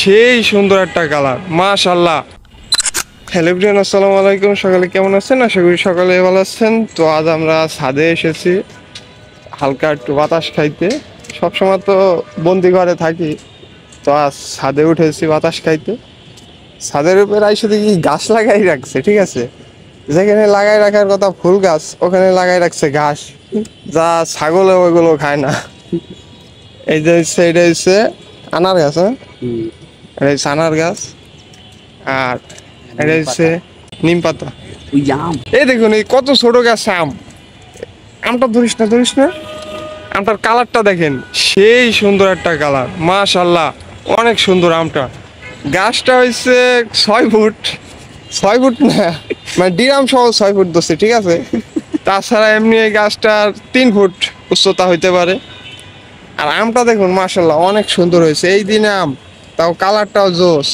সেই সুন্দর একটা কালার, মাশাআল্লাহ। হ্যালো এভরিওয়ান, আসসালামু আলাইকুম। সকালে কেমন আছেন? আশা করি সকালে ভালো আছেন। তো আজ আমরা ছাদে এসেছি হালকা একটু বাতাস খাইতে। সবসময় তো বন্দি ঘরে থাকি, তো আজ ছাদে উঠেছি বাতাস খাইতে। ছাদের উপর আইসে দেখি গাছ লাগাই রাখছে, ঠিক আছে। যেখানে লাগাই রাখার কথা ফুল গাছ, ওখানে লাগাই রাখছে ঘাস, যা ছাগলে ওইগুলো খায় না। এই যে হচ্ছে, এটা হচ্ছে আনার গাছ, হ্যাঁ, এটা হচ্ছে আনার গাছ। আর এটা হচ্ছে নিম পাতা। এই দেখুন, এই কত ছোট গাছ আম। আমটা ধরিস না, ধরিস না। আমটার কালারটা দেখেন, সেই সুন্দর একটা কালার, মাশাআল্লাহ। অনেক সুন্দর আমটা। গাছটা হচ্ছে 6 ফুট, 6 ফুট না, মানে ডিরাম সহ 6 ফুট ধরছে, ঠিক আছে। তাছাড়া এমনি এই গাছটার 3 ফুট উচ্চতা হইতে পারে। আর আমটা দেখুন, মাশাআল্লাহ অনেক সুন্দর হয়েছে। এই দিনে আম, তাও কালারটাও জোস।